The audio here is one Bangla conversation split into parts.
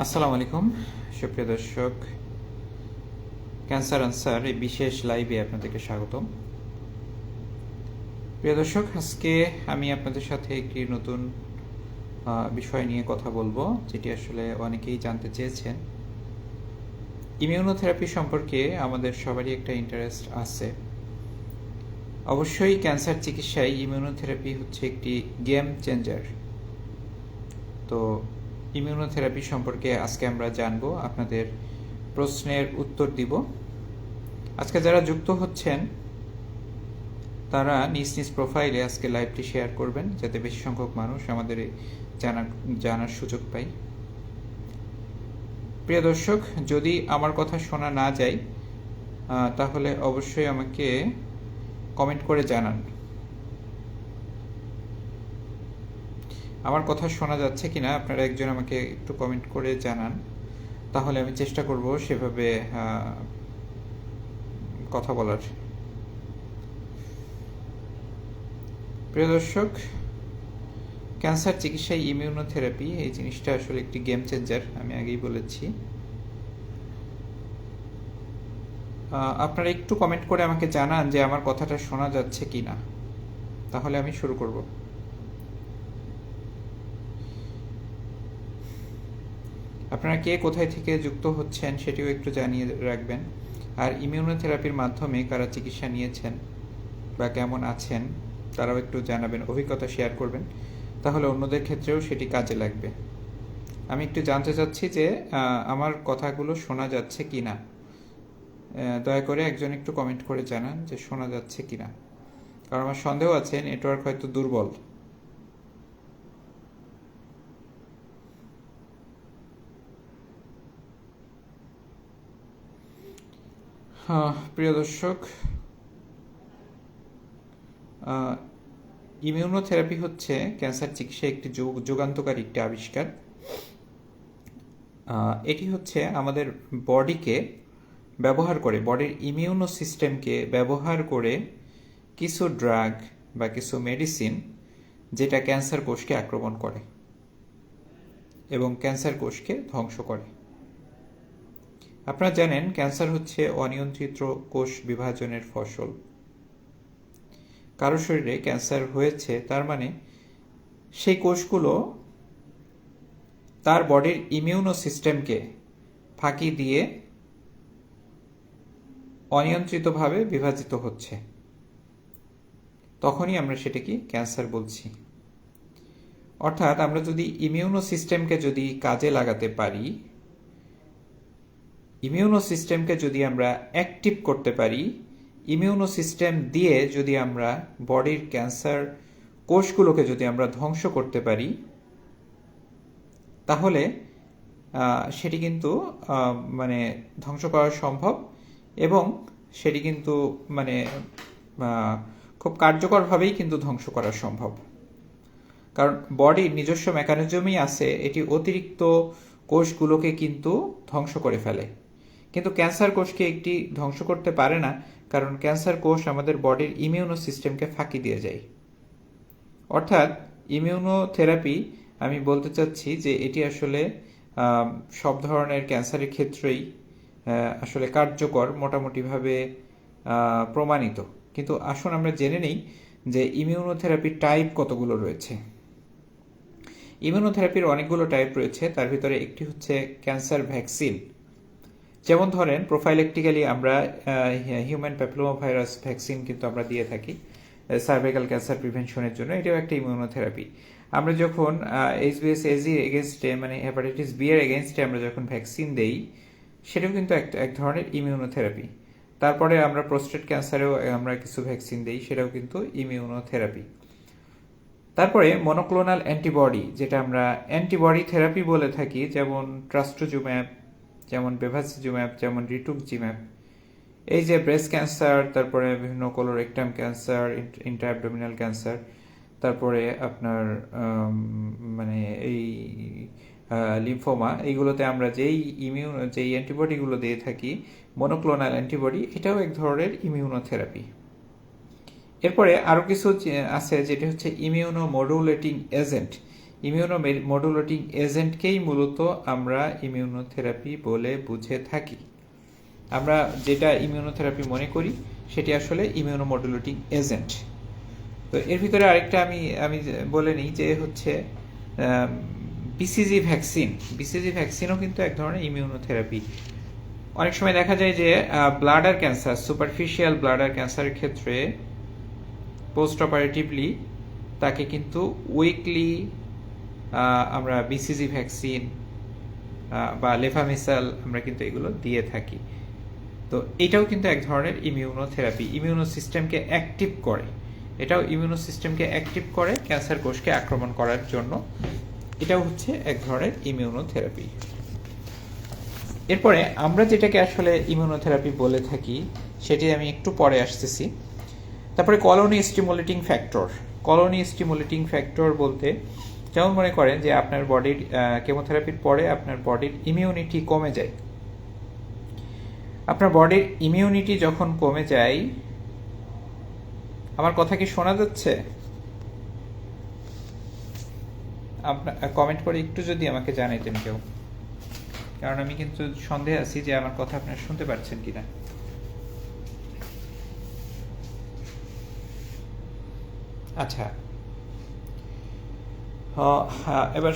আসসালামু আলাইকুম সুপ্রিয় দর্শক, ক্যান্সার আনসার এই বিশেষ লাইভে আপনাদেরকে স্বাগতম। প্রিয় দর্শক, আজকে আমি আপনাদের সাথে একটি নতুন বিষয় নিয়ে কথা বলবো, যেটি আসলে অনেকেই জানতে চেয়েছেন। ইমিউনোথেরাপি সম্পর্কে আমাদের সবারই একটা ইন্টারেস্ট আছে। অবশ্যই ক্যান্সার চিকিৎসায় ইমিউনোথেরাপি হচ্ছে একটি গেম চেঞ্জার। তো ইমিউনোথেরাপি সম্পর্কে আজকে আমরা জানবো, আপনাদের প্রশ্নের উত্তর দিব। আজকে যারা যুক্ত হচ্ছেন তারা নিজ নিজ প্রোফাইলে আজকে লাইভটি শেয়ার করবেন, যাতে বেশি সংখ্যক মানুষ আমাদের জানার সুযোগ পায়। প্রিয় দর্শক, যদি আমার কথা শোনা না যায় তাহলে অবশ্যই আমাকে কমেন্ট করে জানান আমার কথা শোনা যাচ্ছে কিনা। আপনারা একজন আমাকে একটু কমেন্ট করে জানান, তাহলে আমি চেষ্টা করব সেভাবে কথা বলার। প্রিয় দর্শক, ক্যান্সার চিকিৎসায় ইমিউনোথেরাপি এই জিনিসটা আসলে একটি গেম চেঞ্জার, আমি আগেই বলেছি। আপনারা একটু কমেন্ট করে আমাকে জানান যে আমার কথাটা শোনা যাচ্ছে কি না, তাহলে আমি শুরু করব। আপনারা কে কোথায় থেকে যুক্ত হচ্ছেন সেটিও একটু জানিয়ে রাখবেন। আর ইমিউনোথেরাপির মাধ্যমে কারা চিকিৎসা নিয়েছেন বা কেমন আছেন তারাও একটু জানাবেন, অভিজ্ঞতা শেয়ার করবেন, তাহলে অন্যদের ক্ষেত্রেও সেটি কাজে লাগবে। আমি একটু জানতে চাচ্ছি যে আমার কথাগুলো শোনা যাচ্ছে কি না। দয়া করে একজন একটু কমেন্ট করে জানান যে শোনা যাচ্ছে কি না, কারণ আমার সন্দেহ আছে নেটওয়ার্ক হয়তো দুর্বল। প্রিয় দর্শক, ইমিউনোথেরাপি হচ্ছে ক্যান্সার চিকিৎসায় একটি যুগান্তকারী একটি আবিষ্কার। এটি হচ্ছে আমাদের বডিকে ব্যবহার করে, বডির ইমিউনো সিস্টেমকে ব্যবহার করে কিছু ড্রাগ বা কিছু মেডিসিন, যেটা ক্যান্সার কোষকে আক্রমণ করে এবং ক্যান্সার কোষকে ধ্বংস করে। আপনারা জানেন ক্যান্সার হচ্ছে অনিয়ন্ত্রিত কোষ বিভাজনের ফসল। কারো শরীরে ক্যান্সার হয়েছে তার মানে সেই কোষগুলো তার বডির ইমিউনো সিস্টেমকে ফাঁকি দিয়ে অনিয়ন্ত্রিতভাবে বিভাজিত হচ্ছে, তখনই আমরা সেটাকে ক্যান্সার বলছি। অর্থাৎ আমরা যদি ইমিউনো সিস্টেমকে যদি কাজে লাগাতে পারি, ইমিউনো সিস্টেমকে যদি আমরা অ্যাক্টিভ করতে পারি, ইমিউনো সিস্টেম দিয়ে যদি আমরা বডির ক্যান্সার কোষগুলোকে যদি আমরা ধ্বংস করতে পারি, তাহলে সেটি কিন্তু মানে ধ্বংস করা সম্ভব এবং সেটি কিন্তু মানে খুব কার্যকরভাবেই কিন্তু ধ্বংস করা সম্ভব। কারণ বডির নিজস্ব মেকানিজমই আছে, এটি অতিরিক্ত কোষগুলোকে কিন্তু ধ্বংস করে ফেলে, কিন্তু ক্যান্সার কোষকে একটি ধ্বংস করতে পারে না, কারণ ক্যান্সার কোষ আমাদের বডির ইমিউনো সিস্টেমকে ফাঁকি দিয়ে যায়। অর্থাৎ ইমিউনোথেরাপি, আমি বলতে চাচ্ছি যে এটি আসলে সব ধরনের ক্যান্সারের ক্ষেত্রেই আসলে কার্যকর, মোটামুটিভাবে প্রমাণিত। কিন্তু আসুন আমরা জেনে নিই যে ইমিউনোথেরাপির টাইপ কতগুলো রয়েছে। ইমিউনোথেরাপির অনেকগুলো টাইপ রয়েছে, তার ভিতরে একটি হচ্ছে ক্যান্সার ভ্যাকসিন। যেমন ধরেন প্রোফাইলেকটিক্যালি আমরা হিউম্যান প্যাপিলোমা ভাইরাস ভ্যাকসিন কিন্তু আমরা দিয়ে থাকি সার্ভাইকাল ক্যান্সার প্রিভেনশনের জন্য, এটাও একটা ইমিউনোথেরাপি। আমরা যখন HBsAg এগেনস্টে মানে হেপাটাইটিস বি এর এগেনস্টে আমরা যখন ভ্যাকসিন দেই, সেটাও কিন্তু এক ধরনের ইমিউনোথেরাপি। তারপরে আমরা প্রোস্টেট ক্যান্সারেও আমরা কিছু ভ্যাকসিন দেই, সেটাও কিন্তু ইমিউনোথেরাপি। তারপরে মনোক্লোনাল অ্যান্টিবডি, যেটা আমরা অ্যান্টিবডি থেরাপি বলে থাকি, যেমন ট্রাস্ট্রোজুম্যাব, যেমন বেভাসিজুম্যাব, যেমন রিটুক্সিম্যাব। এই যে ব্রেস্ট ক্যান্সার, তারপরে বিভিন্ন কোলোরেক্টাম ক্যান্সার, ইন্ট্রাঅ্যাবডোমিনাল ক্যান্সার, তারপরে আপনার মানে এই লিম্ফোমা, এইগুলোতে আমরা যেই অ্যান্টিবডিগুলো দিয়ে থাকি, মনোক্লোনাল অ্যান্টিবডি, এটাও এক ধরনের ইমিউনোথেরাপি। এরপরে আরও কিছু আছে যেটি হচ্ছে ইমিউনো মডুলেটিং এজেন্ট। ইমিউনোমডুলেটিং এজেন্টকেই মূলত আমরা ইমিউনোথেরাপি বলে বুঝে থাকি। আমরা যেটা ইমিউনোথেরাপি মনে করি সেটি আসলে ইমিউনোমডুলেটিং এজেন্ট। তো এর ভিতরে আরেকটা আমি বলে নিই যে হচ্ছে বিসিজি ভ্যাকসিন। বিসিজি ভ্যাকসিনও কিন্তু এক ধরনের ইমিউনোথেরাপি। অনেক সময় দেখা যায় যে ব্লাডার ক্যান্সার, সুপারফিশিয়াল ব্লাডার ক্যান্সারের ক্ষেত্রে পোস্ট অপারেটিভলি তাকে কিন্তু উইকলি আমরা বিসিজি ভ্যাকসিন বা লেফামিসাল আমরা কিন্তু এগুলো দিয়ে থাকি। তো এটাও কিন্তু এক ধরনের ইমিউনোথেরাপি, ইমিউনো সিস্টেমকে অ্যাক্টিভ করে। এটাও ইমিউনো সিস্টেমকে অ্যাক্টিভ করে ক্যান্সার কোষকে আক্রমণ করার জন্য। এটাও হচ্ছে এক ধরনের ইমিউনোথেরাপি। এরপরে আমরা যেটাকে আসলে ইমিউনোথেরাপি বলে থাকি সেটি আমি একটু পরে আসতেছি। তারপরে colony stimulating factor. Colony stimulating factor বলতে যেমন মনে করেন যে আপনার বডির কেমোথেরাপির পরে আপনার বডির ইমিউনিটি কমে যায়। আপনার বডির ইমিউনিটি যখন কমে যায়, আমার কথা কি শোনা যাচ্ছে? আপনার কমেন্ট করে একটু যদি আমাকে জানাইতেন কেউ, কারণ আমি কিন্তু সন্দেহে আছি যে আমার কথা আপনারা শুনতে পাচ্ছেন কিনা। আচ্ছা, এবার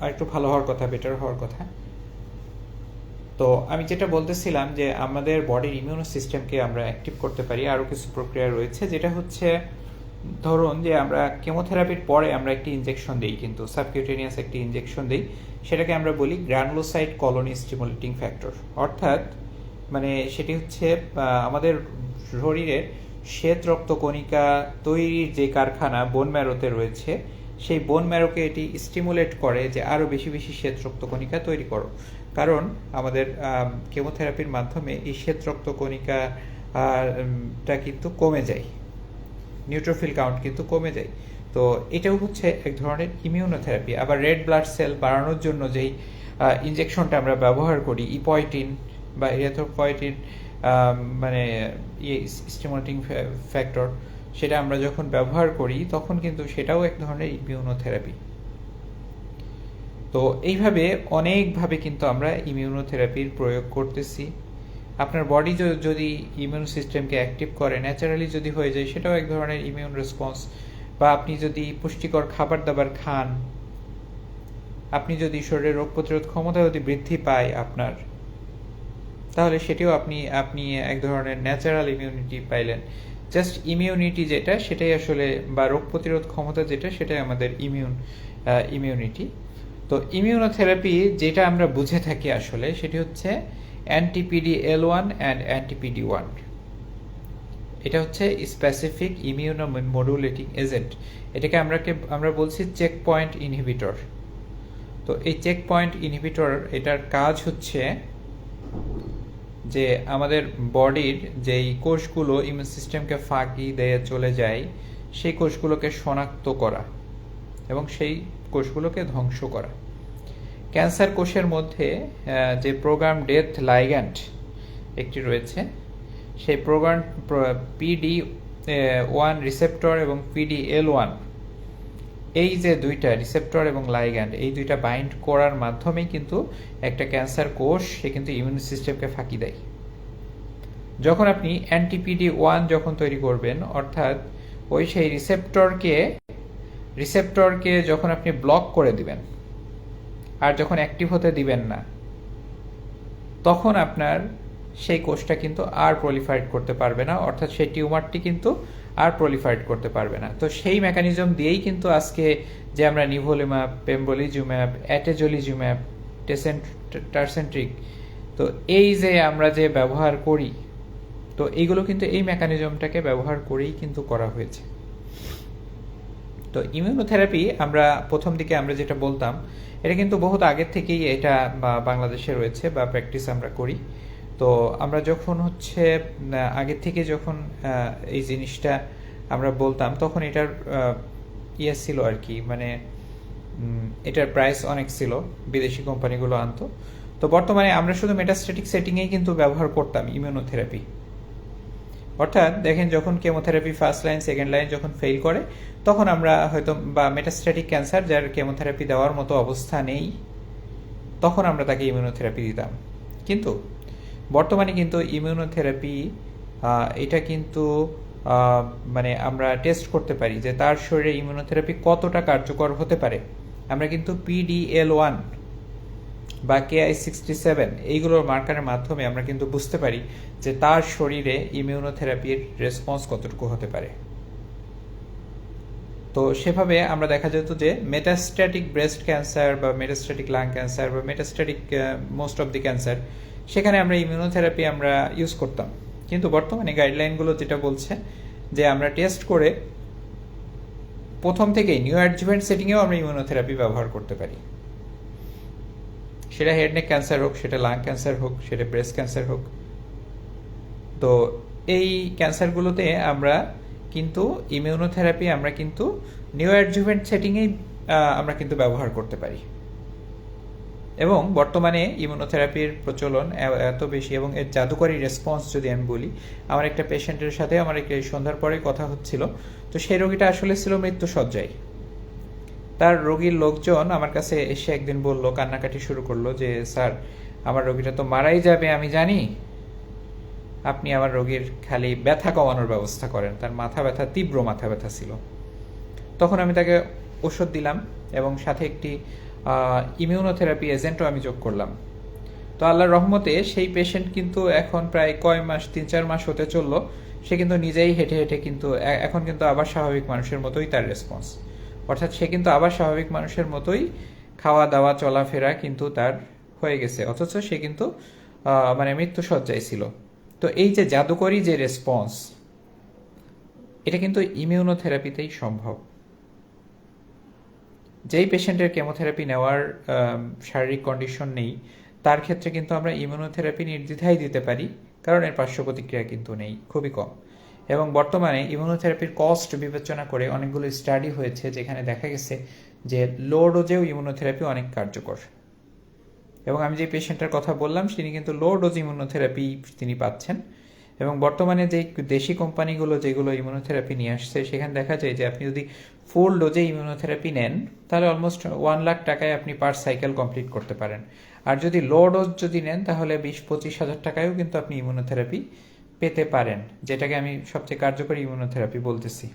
আরেকটু ভালো হওয়ার কথা, বেটার হওয়ার কথা। তো আমি যেটা বলতেছিলাম যে আমাদের বডির ইমিউনো সিস্টেমকে আমরা অ্যাক্টিভ করতে পারি। আরও কিছু প্রক্রিয়া রয়েছে, যেটা হচ্ছে ধরুন যে আমরা কেমোথেরাপির পরে আমরা একটি ইনজেকশন দিই, কিন্তু সাবকিউটেনিয়াস একটি ইনজেকশন দিই, সেটাকে আমরা বলি গ্রানুলোসাইট কলোনি স্টিমুলেটিং ফ্যাক্টর। অর্থাৎ মানে সেটি হচ্ছে আমাদের শরীরের শ্বেত রক্তকণিকা তৈরির যে কারখানা বোন ম্যারোতে রয়েছে, সেই বোন ম্যারোকে এটি স্টিমুলেট করে যে আরও বেশি বেশি শ্বেত রক্তকণিকা তৈরি করো। কারণ আমাদের কেমোথেরাপির মাধ্যমে এই শ্বেত রক্তকণিকাটা কিন্তু কমে যায়, নিউট্রোফিল কাউন্ট কিন্তু কমে যায়। তো এটাও হচ্ছে এক ধরনের ইমিউনোথেরাপি। আবার রেড ব্লাড সেল বাড়ানোর জন্য যেই ইনজেকশনটা আমরা ব্যবহার করি, ইপয়টিন বা ইরিথ্রোপয়টিন, মানে স্টিমুলেটিং ফ্যাক্টর, সেটা আমরা যখন ব্যবহার করি তখন কিন্তু সেটাও এক ধরনের ইমিউনোথেরাপি। তো এইভাবে অনেকভাবে কিন্তু আমরা ইমিউনোথেরাপির প্রয়োগ করতেছি। আপনার বডি যদি ইমিউন সিস্টেমকে অ্যাক্টিভ করে, ন্যাচারালি যদি হয়ে যায়, সেটাও এক ধরনের ইমিউন রেসপন্স। বা আপনি যদি পুষ্টিকর খাবার দাবার খান, আপনি যদি শরীরের রোগ প্রতিরোধ ক্ষমতা যদি বৃদ্ধি পায় আপনার, তাহলে সেটিও আপনি এক ধরনের ন্যাচারাল ইমিউনিটি পাইলেন। জাস্ট ইমিউনিটি যেটা, সেটাই আসলে, বা রোগ প্রতিরোধ ক্ষমতা যেটা, সেটাই আমাদের ইমিউনিটি। তো ইমিউনোথেরাপি যেটা আমরা বুঝে থাকি আসলে সেটি হচ্ছে অ্যান্টি-PD-L1 অ্যান্ড অ্যান্টি-PD-1। এটা হচ্ছে স্পেসিফিক ইমিউনোমডুলেটিং এজেন্ট। এটাকে আমরা বলছি চেক পয়েন্ট ইনহিবিটর। তো এই চেক পয়েন্ট ইনহিবিটর, এটার কাজ হচ্ছে যে আমাদের বডির যেই কোষগুলো ইমিউন সিস্টেমকে ফাঁকি দিয়ে চলে যায়, সেই কোষগুলোকে শনাক্ত করা এবং সেই কোষগুলোকে ধ্বংস করা। ক্যান্সার কোষের মধ্যে যে প্রোগ্রাম ডেথ লাইগ্যান্ড একটি রয়েছে, সেই প্রোগ্রাম PD-1 রিসেপ্টর এবং PD-L1, এই যে দুইটা রিসেপ্টর এবং লাইগ্যান্ড, এই দুইটা বাইন্ড করার মাধ্যমেই কিন্তু একটা ক্যান্সার কোষ সে কিন্তু ইমিউন সিস্টেমকে ফাঁকি দেয়। যখন আপনি অ্যান্টি-PD-1 যখন তৈরি করবেন, অর্থাৎ ওই সেই রিসেপ্টরকে যখন আপনি ব্লক করে দিবেন আর যখন অ্যাক্টিভ হতে দিবেন না, তখন আপনার সেই কোষটা কিন্তু আর প্রলিফারেট করতে পারবে না, অর্থাৎ সেই টিউমারটি কিন্তু আর প্রলিফারেট করতে পারবে না। তো সেই মেকানিজম দিয়েই কিন্তু আজকে যে আমরা নিভোলিমাব, পেমব্রোলিজুম্যাব, অ্যাটেজোলিজুম্যাব, টারসেন্ট্রিক, তো এই যে আমরা যে ব্যবহার করি, তো এইগুলো কিন্তু এই মেকানিজমটাকে ব্যবহার করেই কিন্তু করা হয়েছে। তো ইমিউনোথেরাপি আমরা প্রথম দিকে আমরা যেটা বলতাম, এটা কিন্তু বহুত আগের থেকেই এটা বাংলাদেশে রয়েছে বা প্র্যাকটিস আমরা করি। তো আমরা যখন হচ্ছে আগের থেকে যখন এই জিনিসটা আমরা বলতাম, তখন এটার ছিল আর কি, মানে এটার প্রাইস অনেক ছিল, বিদেশি কোম্পানিগুলো আনতো। তো বর্তমানে আমরা শুধু মেটাস্ট্যাটিক সেটিংয়েই কিন্তু ব্যবহার করতাম ইমিউনোথেরাপি। অর্থাৎ দেখেন যখন chemotherapy first line second line যখন ফেল করে তখন আমরা হয়তো বা মেটাস্ট্যাটিক ক্যান্সার যার কেমোথেরাপি দেওয়ার মতো অবস্থা নেই তখন আমরা তাকে ইমিউনোথেরাপি দিতাম। কিন্তু বর্তমানে কিন্তু ইমিউনোথেরাপি এটা কিন্তু মানে আমরা টেস্ট করতে পারি যে তার শরীরে ইমিউনোথেরাপি কতটা কার্যকর হতে পারে। আমরা কিন্তু PDL1 বা KI67 এইগুলোর মার্কারের মাধ্যমে আমরা কিন্তু বুঝতে পারি যে তার শরীরে ইমিউনোথেরাপির রেসপন্স কতটুকু হতে পারে। তো সেভাবে আমরা দেখা যেত যে মেটাস্ট্যাটিক ব্রেস্ট ক্যান্সার বা মেটাস্ট্যাটিক লাং ক্যান্সার বা metastatic most of the cancer সেখানে আমরা ইমিউনোথেরাপি আমরা ইউজ করতাম। কিন্তু বর্তমানে গাইডলাইনগুলো যেটা বলছে যে আমরা টেস্ট করে প্রথম থেকেই নিউ অ্যাডজুভেন্ট সেটিংয়েও আমরা ইমিউনোথেরাপি ব্যবহার করতে পারি, সেটা হেড নেক ক্যান্সার হোক, সেটা লাং ক্যান্সার হোক, সেটা ব্রেস্ট ক্যান্সার হোক। তো এই ক্যান্সারগুলোতে আমরা কিন্তু ইমিউনোথেরাপি আমরা কিন্তু নিউ অ্যাডজুভেন্ট সেটিংয়েই আমরা কিন্তু ব্যবহার করতে পারি। এবং বর্তমানে ইমিউনোথেরাপির প্রচলন এত বেশি এবং এর জাদুকরী রেসপন্স যদি আমি বলি, আমার একটা পেশেন্টের সাথে আমার একটা সন্ধ্যার পরে কথা হচ্ছিল। তো সেই রোগীটা আসলে ছিল মৃত্যুশয্যায়। তার রোগীর লোকজন আমার কাছে এসে একদিন বলল, কান্নাকাটি শুরু করলো যে স্যার আমার রোগীটা তো মারাই যাবে আমি জানি, আপনি আমার রোগীর খালি ব্যথা কমানোর ব্যবস্থা করেন। তার মাথা ব্যথা, তীব্র মাথা ব্যথা ছিল। তখন আমি তাকে ওষুধ দিলাম এবং সাথে একটি ইমিউনোথেরাপি এজেন্টও আমি যোগ করলাম। তো আল্লাহর রহমতে সেই পেশেন্ট কিন্তু এখন প্রায় কয় মাস, 3-4 মাস হতে চললো, সে কিন্তু নিজেই হেঁটে হেঁটে কিন্তু এখন কিন্তু আবার স্বাভাবিক মানুষের মতোই তার রেসপন্স। অর্থাৎ সে কিন্তু আবার স্বাভাবিক মানুষের মতোই খাওয়া দাওয়া চলাফেরা কিন্তু তার হয়ে গেছে, অথচ সে কিন্তু মানে মৃত্যুশয্যায় ছিল। তো এই যে জাদুকরী যে রেসপন্স, এটা কিন্তু ইমিউনোথেরাপিতেই সম্ভব। যেই পেশেন্টের কেমোথেরাপি নেওয়ার শারীরিক কন্ডিশন নেই তার ক্ষেত্রে কিন্তু আমরা ইমিউনোথেরাপি নির্দ্বিধায় দিতে পারি, কারণ এর পার্শ্ব প্রতিক্রিয়া কিন্তু নেই, খুবই কম। এবং বর্তমানে ইমিউনোথেরাপির কস্ট বিবেচনা করে অনেকগুলো স্টাডি হয়েছে যেখানে দেখা গেছে যে লো ডোজেও ইমিউনোথেরাপি অনেক কার্যকর। এবং আমি যে পেশেন্টের কথা বললাম তিনি কিন্তু লো ডোজ ইমিউনোথেরাপি তিনি পাচ্ছেন। এবং বর্তমানে যে দেশি কোম্পানিগুলো যেগুলো ইমিউনোথেরাপি নিয়ে আসছে সেখানে দেখা যায় যে আপনি যদি ফুল ডোজে ইমিউনোথেরাপি নেন তাহলে অলমোস্ট 1 লাখ টাকায় আপনি পার সাইকেল কমপ্লিট করতে পারেন। আর যদি লো ডোজ যদি নেন তাহলে 20-25 হাজার টাকায়ও কিন্তু আপনি ইমিউনোথেরাপি পেতে পারেন, যেটাকে আমি সবচেয়ে কার্যকরী ইমিউনোথেরাপি বলতেছি।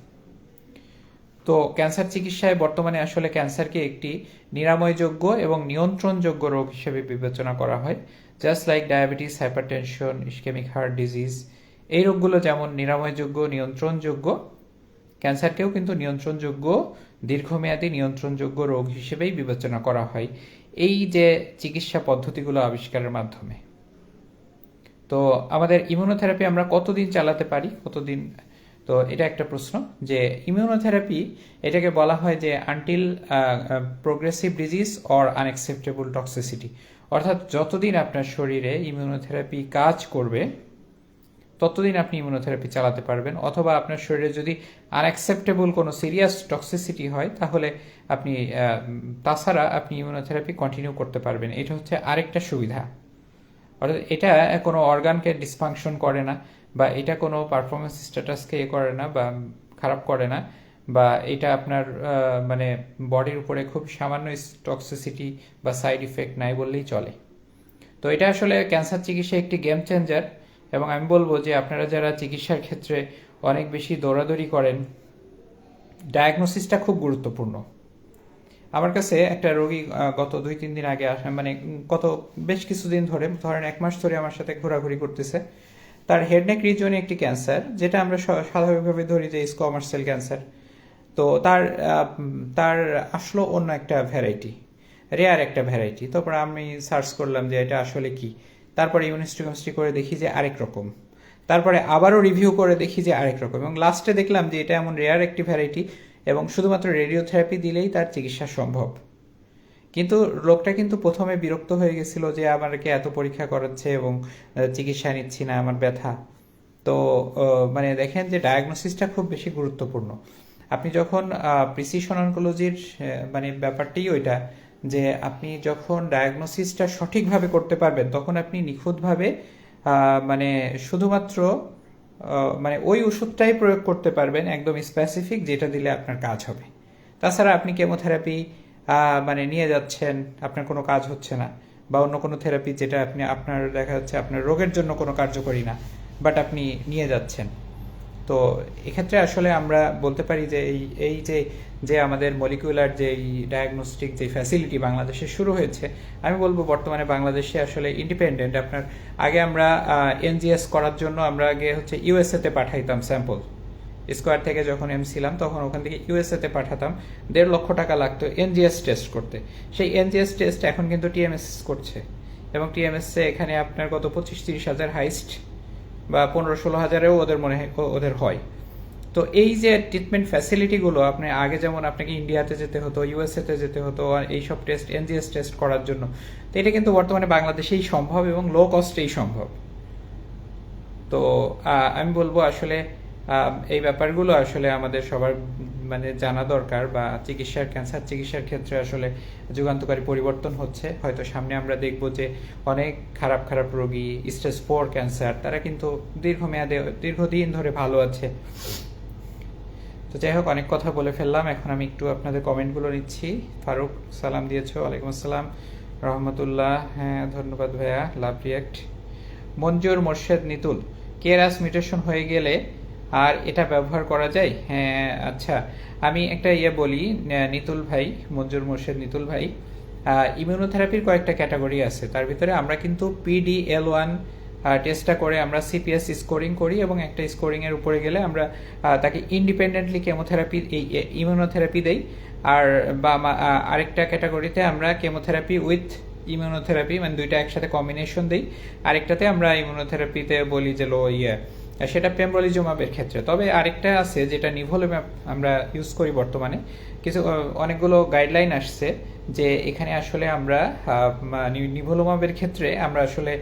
তো ক্যান্সার চিকিৎসায় বর্তমানে আসলে ক্যান্সারকে একটি নিরাময়যোগ্য এবং নিয়ন্ত্রণযোগ্য রোগ হিসেবে বিবেচনা করা হয়। Just like diabetes, hypertension, ischaemic heart disease, এই রোগগুলো যেমন নিরাময়যোগ্য, নিয়ন্ত্রণযোগ্য, ক্যান্সারকেও কিন্তু নিয়ন্ত্রণযোগ্য, দীর্ঘমেয়াদী নিয়ন্ত্রণযোগ্য রোগ হিসেবেই বিবেচনা করা হয় এই যে চিকিৎসা পদ্ধতিগুলো আবিষ্কারের মাধ্যমে। তো আমাদের ইমিউনোথেরাপি আমরা কতদিন চালাতে পারি, কতদিন, তো এটা একটা প্রশ্ন। যে ইমিউনোথেরাপি এটাকে বলা হয় যে until progressive disease or unacceptable toxicity, অর্থাৎ যতদিন আপনার শরীরে ইমিউনোথেরাপি কাজ করবে ততদিন আপনি ইমিউনোথেরাপি চালাতে পারবেন, অথবা আপনার শরীরে যদি আনএক্সেপ্টেবল কোনো সিরিয়াস টক্সিসিটি হয় তাহলে আপনি তাছাড়া আপনি ইমিউনোথেরাপি কন্টিনিউ করতে পারবেন। এটা হচ্ছে আরেকটা সুবিধা। অর্থাৎ এটা কোনো অর্গানকে ডিসফাংশন করে না, বা এটা কোনো পারফরমেন্স স্ট্যাটাসকে করে না বা খারাপ করে না, বা এটা আপনার মানে বডির উপরে খুব সামান্য টক্সিসিটি বা সাইড ইফেক্ট নাই বললেই চলে। তো এটা আসলে ক্যান্সার চিকিৎসা একটি গেম চেঞ্জার। এবং আমি বলবো যে আপনারা যারা চিকিৎসার ক্ষেত্রে অনেক বেশি দৌড়াদৌড়ি করেন, ডায়াগনোসিসটা খুব গুরুত্বপূর্ণ। আমার কাছে একটা রোগী গত 2-3 দিন আগে মানে গত বেশ কিছুদিন ধরে, ধরেন 1 মাস ধরে আমার সাথে ঘোরাঘুরি করতেছে। তার হেড নেক রিজনে একটি ক্যান্সার, যেটা আমরা স্বাভাবিকভাবে ধরি যে স্কোয়ামাস সেল ক্যান্সার। তো তার আসলো অন্য একটা ভ্যারাইটি, রেয়ার একটা ভ্যারাইটি। তারপর আমি সার্চ করলাম যে এটা আসলে কি, তারপরে ইমিউনোহিস্টোকেমিস্ট্রি করে দেখি যে আরেক রকম, তারপরে আবারও রিভিউ করে দেখি যে আরেক রকম, এবং লাস্টে দেখলাম যে এটা এমন রেয়ার একটি ভ্যারাইটি এবং শুধুমাত্র রেডিওথেরাপি দিলেই তার চিকিৎসা সম্ভব। কিন্তু লোকটা কিন্তু প্রথমে বিরক্ত হয়ে গেছিল যে আমাকে এত পরীক্ষা করাচ্ছে এবং চিকিৎসা নিচ্ছি না, আমার ব্যথা। তো মানে দেখেন যে ডায়াগনোসিসটা খুব বেশি গুরুত্বপূর্ণ। আপনি যখন প্রিসিশন অনকোলজির মানে ব্যাপারটাই ওইটা, যে আপনি যখন ডায়াগনোসিসটা সঠিকভাবে করতে পারবেন তখন আপনি নিখুঁতভাবে মানে শুধুমাত্র মানে ওই ওষুধটাই প্রয়োগ করতে পারবেন একদম স্পেসিফিক, যেটা দিলে আপনার কাজ হবে। তাছাড়া আপনি কেমোথেরাপি মানে নিয়ে যাচ্ছেন, আপনার কোনো কাজ হচ্ছে না, বা অন্য কোনো থেরাপি যেটা আপনি আপনার দেখা যাচ্ছে আপনার রোগের জন্য কোনো কার্যকরী না, বাট আপনি নিয়ে যাচ্ছেন, তো এক্ষেত্রে আসলে আমরা বলতে পারি যে এই যে যে আমাদের মলিকুলার যে ডায়াগনস্টিক যে ফ্যাসিলিটি বাংলাদেশে শুরু হয়েছে, আমি বলবো বর্তমানে বাংলাদেশে আসলে ইন্ডিপেন্ডেন্ট। আপনার আগে আমরা এনজিএস করার জন্য আমরা আগে হচ্ছে ইউএসএতে পাঠাইতাম স্যাম্পল, স্কোয়ার থেকে যখন ছিলাম তখন ওখান থেকে ইউএসএতে পাঠাতাম, 1.5 লক্ষ টাকা লাগতো এনজিএস টেস্ট করতে। সেই এনজিএস টেস্ট এখন কিন্তু টিএমএস করছে, এবং টিএমএসে এখানে আপনার কত 25-30 হাজার হাইস্ট, বা 15-16 হাজারেও ওদের মনে হয় ওদের হয়। তো এই যে ট্রিটমেন্ট ফ্যাসিলিটিগুলো, আপনি আগে যেমন আপনাকে ইন্ডিয়াতে যেতে হতো, ইউএসএতে যেতে হতো এইসব টেস্ট এনজিএস টেস্ট করার জন্য, তো এটা কিন্তু বর্তমানে বাংলাদেশেই সম্ভব এবং লো কস্টেই সম্ভব। তো আমি বলবো আসলে এই ব্যাপারগুলো আসলে আমাদের সবার মানে জানা দরকার, বা চিকিৎসার ক্যান্সার চিকিৎসার ক্ষেত্রে আসলে যুগান্তকারী পরিবর্তন হচ্ছে। হয়তো সামনে আমরা দেখব যে অনেক খারাপ খারাপ রোগী, স্টেজ 4 ক্যান্সার, তারা কিন্তু দীর্ঘমেয়াদে দীর্ঘদিন ধরে ভালো আছে। তো যাই হোক, অনেক কথা বলে ফেললাম, এখন আমি একটু আপনাদের কমেন্টগুলো নিচ্ছি। ফারুক সালাম দিয়েছো, ওয়ালাইকুম আসসালাম রহমতুল্লাহ, হ্যাঁ ধন্যবাদ ভাইয়া, লাভ রিয়াক্ট। মঞ্জুর মোর্শেদ নিতুল, কেরাস মিউটেশন হয়ে গেলে আর এটা ব্যবহার করা যায়? হ্যাঁ আচ্ছা, আমি একটা বলি নিতুল ভাই, মঞ্জুর মোর্শেদ নিতুল ভাই, ইমিউনোথেরাপির কয়েকটা ক্যাটাগরি আছে। তার ভিতরে আমরা কিন্তু PDL1 টেস্টটা করে আমরা সিপিএস স্কোরিং করি, এবং একটা স্কোরিংয়ের উপরে গেলে আমরা তাকে ইন্ডিপেন্ডেন্টলি কেমোথেরাপি ইমিউনোথেরাপি দেই। আর বা আরেকটা ক্যাটাগরিতে আমরা কেমোথেরাপি উইথ ইমিউনোথেরাপি, মানে দুইটা একসাথে কম্বিনেশন দিই। আরেকটাতে আমরা ইমিউনোথেরাপিতে বলি যে সেটা পেমব্রোলিজুমাবের ক্ষেত্রে। তবে আরেকটা আছে যেটা নিভোলোম্যাব আমরা ইউজ করি বর্তমানে। অনেকগুলো গাইডলাইন আসছে যে এখানে আসলে আমরা নিভোলোম্যাবের ক্ষেত্রে আমরা আসলে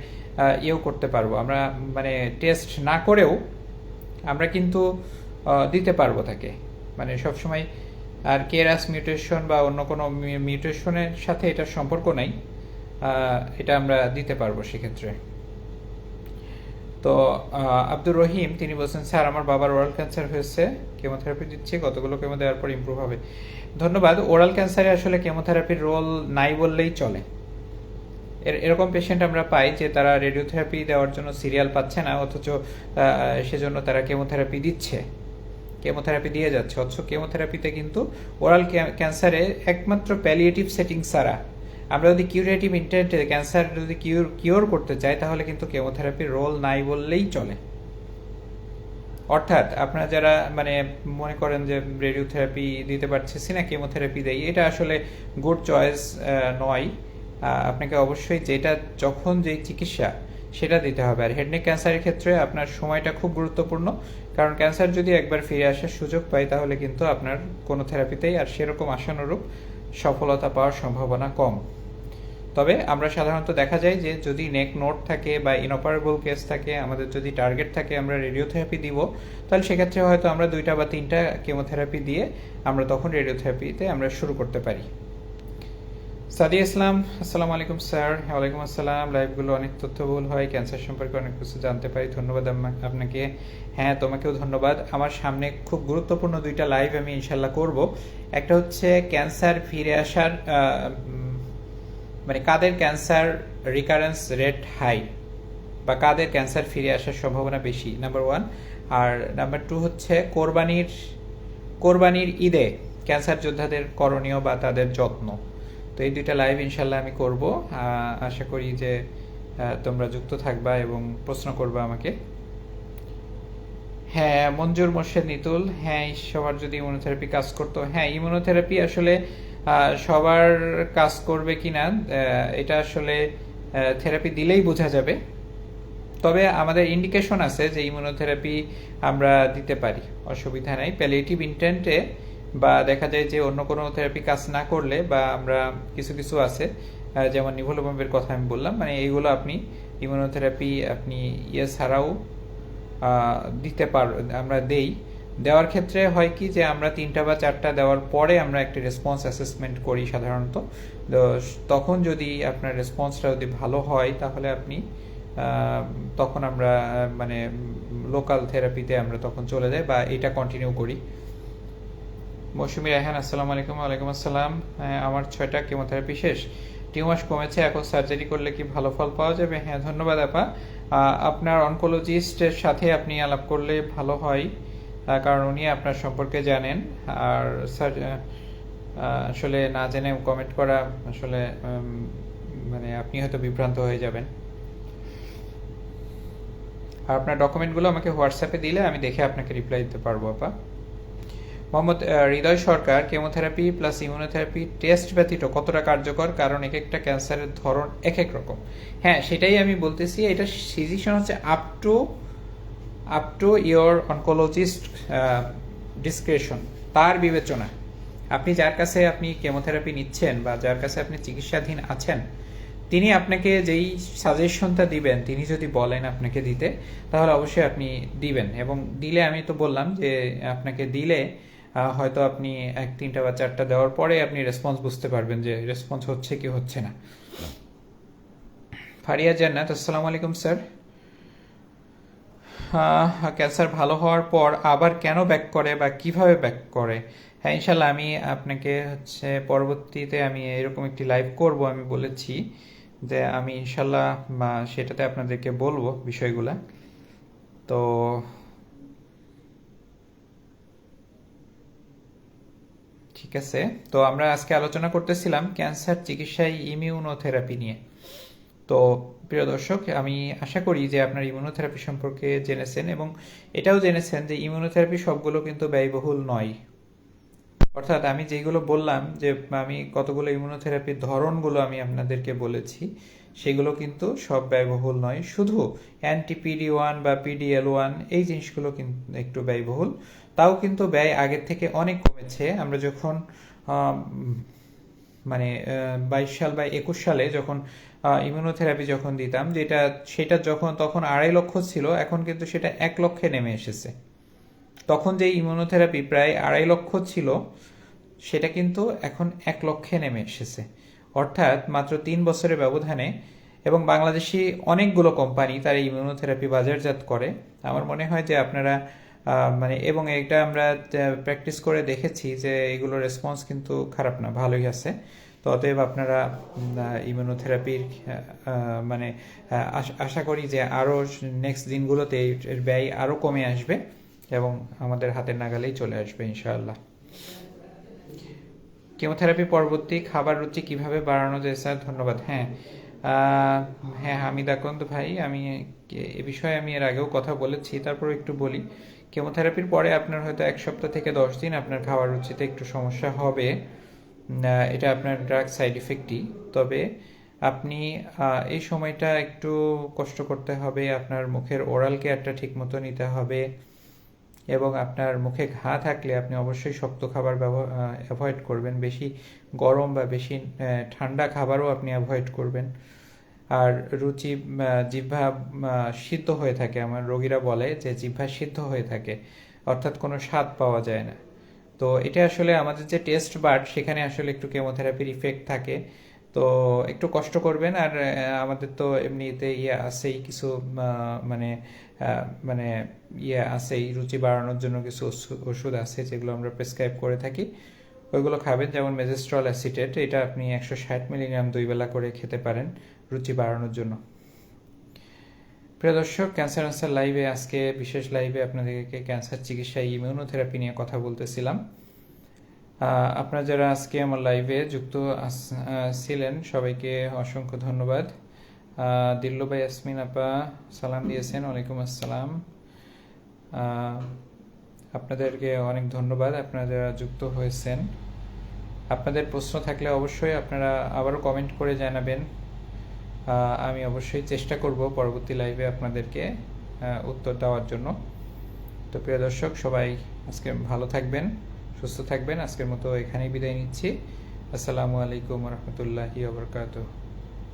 করতে পারবো, আমরা মানে টেস্ট না করেও আমরা কিন্তু দিতে পারবো তাকে, মানে সবসময়। আর কেরাস মিউটেশন বা অন্য কোনো মিউটেশনের সাথে এটার সম্পর্ক নাই, এটা আমরা দিতে পারবো সেক্ষেত্রে। তো আব্দুর রহিম তিনি বলছেন, স্যার আমার বাবার ওরাল ক্যান্সার হয়েছে, কেমোথেরাপি দিচ্ছি, কতগুলো কেমো দেওয়ার পর ইমপ্রুভ হবে? ধন্যবাদ। ওরাল ক্যান্সারে আসলে কেমোথেরাপির রোল নাই বললেই চলে। এরকম পেশেন্ট আমরা পাই যে তারা রেডিওথেরাপি দেওয়ার জন্য সিরিয়াল পাচ্ছে না, অথচ সেজন্য তারা কেমোথেরাপি দিচ্ছে, কেমোথেরাপি দিয়ে যাচ্ছে। অথচ কেমোথেরাপিতে কিন্তু ওরাল ক্যান্সারে একমাত্র প্যালিয়েটিভ সেটিং ছাড়া আমরা যদি কিউরেটিভ ইন্টেন্টে ক্যান্সার যদি কিওর করতে চাই, তাহলে কিন্তু কেমোথেরাপির রোল নাই বললেই চলে। অর্থাৎ আপনারা যারা মানে মনে করেন যে রেডিওথেরাপি দিতে পারছি না, কেমোথেরাপি দেই, এটা আসলে গুড চয়েস নয়। আপনাকে অবশ্যই যেটা যখন যেই চিকিৎসা সেটা দিতে হবে। আর হেড নেক ক্যান্সারের ক্ষেত্রে আপনার সময়টা খুব গুরুত্বপূর্ণ, কারণ ক্যান্সার যদি একবার ফিরে আসার সুযোগ পায়, তাহলে কিন্তু আপনার কোনো থেরাপিতেই আর সেরকম আশানুরূপ সফলতা পাওয়ার সম্ভাবনা কম। তবে আমরা সাধারণত দেখা যায় যে যদি নেক নোট থাকে বা ইনঅপারেবল কেস থাকে, আমাদের যদি টার্গেট থাকে আমরা রেডিওথেরাপি দিব, তাহলে সেক্ষেত্রে হয়তো আমরা 2টা বা 3টা কেমোথেরাপি দিয়ে আমরা তখন রেডিওথেরাপিতে আমরা শুরু করতে পারি। সাদিয়া ইসলাম, আসসালামু আলাইকুম স্যার। ওয়ালাইকুম আসসালাম। লাইভগুলো অনেক তথ্যবহুল হয়, ক্যান্সার সম্পর্কে অনেক কিছু জানতে পারি, ধন্যবাদ আপনাকে। হ্যাঁ তোমাকেও ধন্যবাদ। আমার সামনে খুব গুরুত্বপূর্ণ 2টা লাইভ আমি ইনশাল্লাহ করব। একটা হচ্ছে ক্যান্সার ফিরে আসার মানে কাদের ক্যান্সার রিকারেন্স রেট হাই, বা কাদের ক্যান্সার ফিরে আসার সম্ভাবনা বেশি, নাম্বার 1। আর নাম্বার 2 হচ্ছে কোরবানির ঈদে ক্যান্সার যোদ্ধাদের করণীয় বা তাদের যত্ন। তো এই 2টা লাইভ ইনশাল্লাহ আমি করব। আশা করি যে তোমরা যুক্ত থাকবা এবং প্রশ্ন করবা আমাকে। হ্যাঁ মঞ্জুর মোর্শেদ নিতুল, হ্যাঁ সবার যদি ইমিউনোথেরাপি কাজ করতো, হ্যাঁ ইমিউনোথেরাপি আসলে সবার কাজ করবে কিনা এটা আসলে থেরাপি দিলেই বোঝা যাবে। তবে আমাদের ইন্ডিকেশন আছে যে ইমিউনোথেরাপি আমরা দিতে পারি, অসুবিধা নাই প্যালিয়েটিভ ইন্টেন্টে, বা দেখা যায় যে অন্য কোনো থেরাপি কাজ না করলে, বা আমরা কিছু আছে যেমন নিভোলোমাবের কথা আমি বললাম, মানে এইগুলো আপনি ইমিউনোথেরাপি আপনি ছাড়াও দিতে আমরা দেওয়ার ক্ষেত্রে হয় কি যে আমরা 3টা বা 4টা দেওয়ার পরে আমরা একটা রেসপন্স অ্যাসেসমেন্ট করি সাধারণত। তখন যদি আপনার রেসপন্সটা যদি ভালো হয়, তাহলে আপনি তখন আমরা মানে লোকাল থেরাপিতে আমরা তখন চলে যাই বা এটা কন্টিনিউ করি। মৌসুমী রায়হান, আসসালামু আলাইকুম। ওয়ালাইকুম আসসালাম। আমার 6টা কেমোথেরাপি শেষ, টিউমার কমেছে, এখন সার্জারি করলে কি ভালো ফল পাওয়া যাবে? হ্যাঁ, ধন্যবাদ আপা। আপনার অনকোলজিস্টের সাথে আপনি আলাপ করলে ভালো হয়, কারণ উনি আপনার সম্পর্কে জানেন। আর আসলে না জেনে কমেন্ট করা আসলে মানে আপনি হয়তো বিভ্রান্ত হয়ে যাবেন। আর আপনার ডকুমেন্টগুলো আমাকে হোয়াটসঅ্যাপে দিলে আমি দেখে আপনাকে রিপ্লাই দিতে পারবো আপা। মোহাম্মদ হৃদয় সরকার, কেমোথেরাপি প্লাস ইমিউনোথেরাপি টেস্ট ব্যতীত কতটা কার্যকর? কারণ এক একটা ক্যান্সারের ধরন এক এক রকম। হ্যাঁ, সেটাই আমি বলতেছি, এটা সিজিশন হচ্ছে up to your oncologist description, তার বিবেচনা। আপনি যার কাছে আপনি কেমোথেরাপি নিচ্ছেন বা যার কাছে আপনি চিকিৎসাধীন আছেন, তিনি আপনাকে যেই সাজেশনটা দিবেন, তিনি যদি বলেন আপনাকে দিতে, তাহলে অবশ্যই আপনি দিবেন। এবং দিলে, আমি তো বললাম যে আপনাকে দিলে হয়তো আপনি 1, 3টা বা 4টা দেওয়ার পরে আপনি রেসপন্স বুঝতে পারবেন যে রেসপন্স হচ্ছে কি হচ্ছে না। ফারিয়া জান্নাত, আসসালামু আলাইকুম স্যার। ক্যান্সার ভালো হওয়ার পর আবার কেন ব্যাক করে বা কিভাবে ব্যাক করে? হ্যাঁ, ইনশাল্লাহ আমি আপনাকে পরবর্তীতে আমি এরকম একটি লাইভ করব, আমি বলেছি যে আমি ইনশাল্লাহ সেটাতে আপনাদেরকে বলবো বিষয়গুলা। তো ঠিক আছে, তো আমরা আজকে আলোচনা করতেছিলাম ক্যান্সার চিকিৎসায় ইমিউনোথেরাপি নিয়ে। তো প্রিয় দর্শক, আমি আশা করি যে আপনার ইমিউনোথেরাপি সম্পর্কে জেনেছেন এবং এটাও জেনেছেন যে ইমিউনোথেরাপি সবগুলো কিন্তু ব্যয়বহুল নয়। অর্থাৎ আমি যেগুলো বললাম, যে আমি কতগুলো ইমিউনোথেরাপির ধরনগুলো আমি আপনাদেরকে বলেছি, সেগুলো কিন্তু সব ব্যয়বহুল নয়। শুধু অ্যান্টি-PD-1 বা PD-L1 এই জিনিসগুলো কিন্তু একটু ব্যয়বহুল। তাও কিন্তু ব্যয় আগের থেকে অনেক কমেছে। আমরা যখন মানে 22 সাল বা 21 সালে যখন ইমিউনোথেরাপি যখন দিতাম, সেটা যখন তখন 2.5 লক্ষ ছিল, এখন কিন্তু সেটা 1 লক্ষে নেমে এসেছে। তখন যে ইমিউনোথেরাপি প্রায় 2.5 লক্ষ ছিল, সেটা কিন্তু এখন 1 লক্ষে নেমে এসেছে। অর্থাৎ মাত্র 3 বছরের ব্যবধানে। এবং বাংলাদেশি অনেকগুলো কোম্পানি তার ইমিউনোথেরাপি বাজারজাত করে। আমার মনে হয় যে আপনারা এবং এটা আমরা প্র্যাকটিস করে দেখেছি যে এগুলো রেসপন্স কিন্তু খারাপ না, ভালোই আছে। তো অতএব আপনারা ইমিউনোথেরাপির আশা করি যে আরও নেক্সট দিনগুলোতে এর ব্যয় আরও কমে আসবে এবং আমাদের হাতের নাগালেই চলে আসবে ইনশাআল্লাহ। কেমোথেরাপি পরবর্তী খাবার রুচি কিভাবে বাড়ানো যায় স্যার? ধন্যবাদ। হ্যাঁ, হামিদ আকন্দ ভাই, আমি এ বিষয়ে আমি এর আগেও কথা বলেছি, তারপর একটু বলি। কেমোথেরাপির পরে আপনার হয়তো 1 সপ্তাহ থেকে 10 দিন আপনার খাবার রুচিতে একটু সমস্যা হবে, এটা আপনার ড্রাগ সাইড ইফেক্টই। তবে আপনি এই সময়টা একটু কষ্ট করতে হবে, আপনার মুখের ওরাল কেয়ারটা ঠিক মতো নিতে হবে এবং আপনার মুখে ঘা থাকলে আপনি অবশ্যই শক্ত খাবার অ্যাভয়েড করবেন। বেশি গরম বা বেশি ঠান্ডা খাবারও আপনি অ্যাভয়েড করবেন। আর জিহ্বা সিদ্ধ হয়ে থাকে, আমার রোগীরা বলে যে জিহ্বা সিদ্ধ হয়ে থাকে, অর্থাৎ কোনো স্বাদ পাওয়া যায় না। তো এটা আসলে আমাদের যে টেস্ট বাড, সেখানে আসলে একটু কেমোথেরাপির ইফেক্ট থাকে। তো একটু কষ্ট করবেন। আর আমাদের তো এমনিতে আছেই কিছু আছেই রুচি বাড়ানোর জন্য কিছু ওষুধ আছে যেগুলো আমরা প্রেসক্রাইব করে থাকি, ওইগুলো খাবেন। যেমন মেজেস্ট্রল অ্যাসিটেট, এটা আপনি 160 মিলিগ্রাম 2 বেলা করে খেতে পারেন রুচি বাড়ানোর জন্য। প্রিয় দর্শক, ক্যান্সার আনসার লাইভে আজকে বিশেষ লাইভে আপনাদেরকে ক্যান্সার চিকিৎসা ইমিউনোথেরাপি নিয়ে কথা বলতেছিলাম। আপনারা যারা আজকে আমার লাইভে যুক্ত ছিলেন, সবাইকে অসংখ্য ধন্যবাদ। দিল্লু ভাই, ইয়াসমিন আপা সালাম দিয়েছেন, ওয়ালাইকুম আসসালাম। আপনাদেরকে অনেক ধন্যবাদ, আপনারা যারা যুক্ত হয়েছেন। আপনাদের প্রশ্ন থাকলে অবশ্যই আপনারা আবারও কমেন্ট করে জানাবেন। আমি অবশ্যই চেষ্টা করব পরবর্তী লাইভে আপনাদেরকে উত্তর দেওয়ার জন্য। তো প্রিয় দর্শক, সবাই আজকে ভালো থাকবেন, সুস্থ থাকবেন। আজকের মতো এখানেই বিদায় নিচ্ছি। আসসালামু আলাইকুম রহমতুল্লাহি ওয়া বারাকাতুহু।